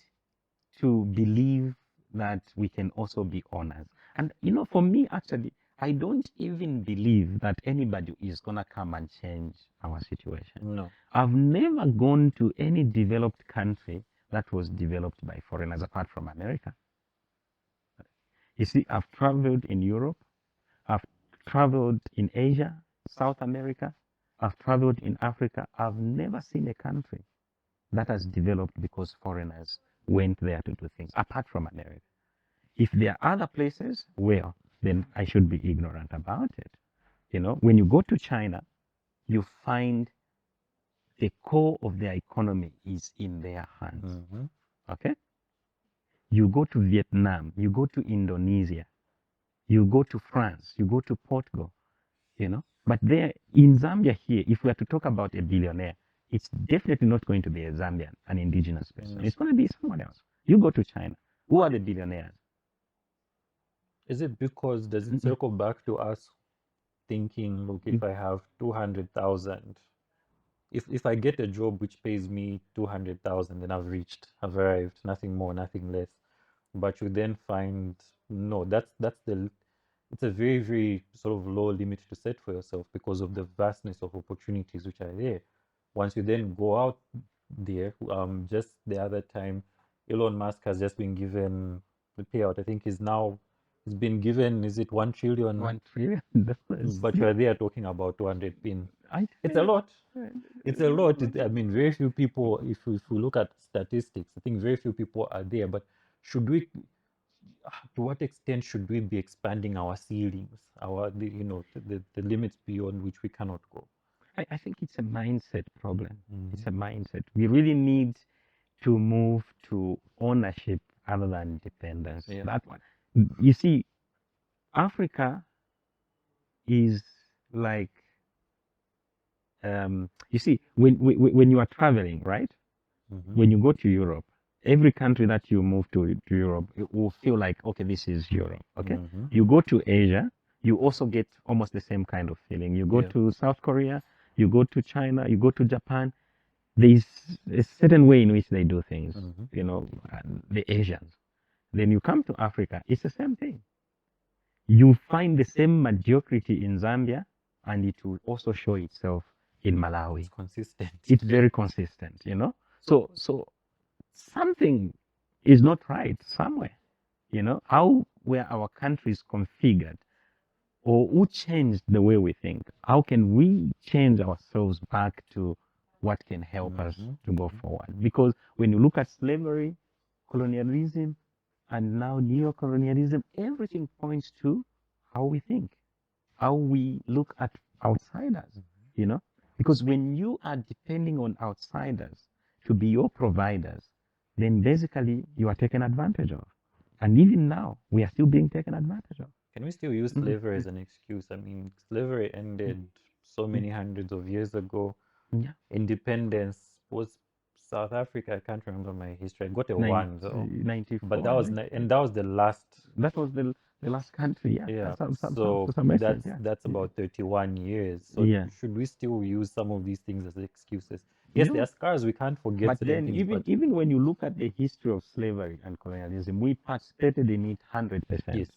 to believe that we can also be honest. And for me, actually, I don't even believe that anybody is gonna come and change our situation. No. I've never gone to any developed country that was developed by foreigners apart from America. You see, I've traveled in Europe, I've traveled in Asia, South America, I've traveled in Africa. I've never seen a country that has developed because foreigners went there to do things, apart from America. If there are other places, well, then I should be ignorant about it. When you go to China, you find the core of their economy is in their hands. Okay? You go to Vietnam, you go to Indonesia, you go to France, you go to Portugal, But there in Zambia here, if we are to talk about a billionaire, it's definitely not going to be a Zambian, an indigenous person. It's going to be someone else. You go to China. Who are the billionaires? Is it because, does it circle back to us thinking, look, if I have 200,000, if I get a job which pays me 200,000, then I've arrived, nothing more, nothing less. But you then find, no, it's a very, very sort of low limit to set for yourself because of the vastness of opportunities which are there. Once you then go out there, just the other time, Elon Musk has just been given the payout. I think he's been given, is it 1 trillion? $1 trillion. But you are there talking about 200 pin. It's a think- lot. It's a lot. I mean, very few people, if we look at statistics, I think very few people are there. But should we, to what extent should we be expanding our ceilings, the limits beyond which we cannot go? I think it's a mindset problem. It's a mindset. We really need to move to ownership other than dependence. Yeah. That one. You see, Africa is like, you see, when you are traveling, right? When you go to Europe, every country that you move to Europe, it will feel like, okay, this is Europe. Okay. You go to Asia, you also get almost the same kind of feeling. You go Yeah. to South Korea, you go to China, you go to Japan. There's a certain way in which they do things, the Asians. Then you come to Africa, it's the same thing. You find the same mediocrity in Zambia, and it will also show itself in Malawi. It's consistent. It's very consistent, So something is not right somewhere. How were our countries configured, or who changed the way we think? How can we change ourselves back to what can help us to go forward? Because when you look at slavery, colonialism, and now neo-colonialism, everything points to how we think, how we look at outsiders, Because when you are depending on outsiders to be your providers, then basically you are taken advantage of. And even now, we are still being taken advantage of. Can we still use slavery as an excuse? I mean, slavery ended so many hundreds of years ago. Yeah. Independence was South Africa. I can't remember my history. I got a one though. 94. But that was the last. That was the last country. Yeah. Yeah. To some extent, that's about 31 years. So Yeah. should we still use some of these things as excuses? Yes, there are scars. We can't forget. But certain then, things, even when you look at the history of slavery and colonialism, we participated in it 100%. yes,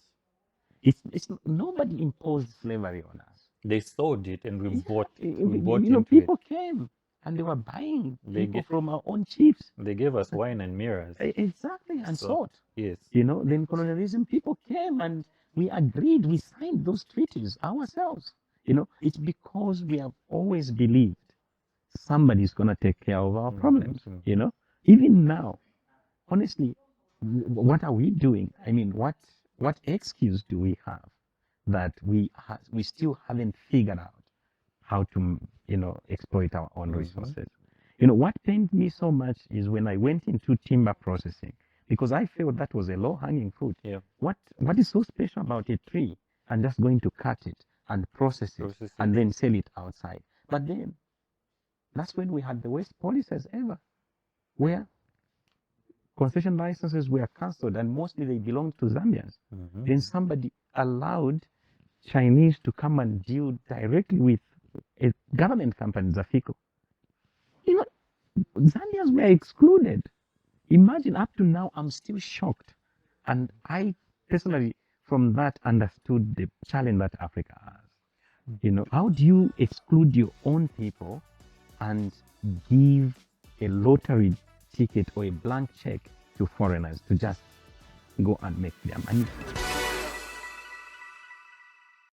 It's nobody imposed slavery on us. they sold it and we bought. We bought you know, into people came and they were buying people from our own chiefs. They gave us wine and mirrors. Exactly, and salt. Yes. Then colonialism, people came and we agreed, we signed those treaties ourselves. It's because we have always believed somebody's going to take care of our problems. Even now, honestly, what are we doing? I mean, what excuse do we have that we still haven't figured out how to exploit our own resources? What pained me so much is when I went into timber processing, because I felt that was a low-hanging fruit. Yeah. What is so special about a tree and just going to cut it and process it and then sell it outside? But then That's when we had the worst policies ever, where concession licenses were cancelled and mostly they belonged to Zambians. Then somebody allowed Chinese to come and deal directly with a government company, Zafico. You know, Zambians were excluded. Imagine, up to now, I'm still shocked. And I personally, from that, understood the challenge that Africa has. You know, how do you exclude your own people and give a lottery ticket or a blank check to foreigners to just go and make their money?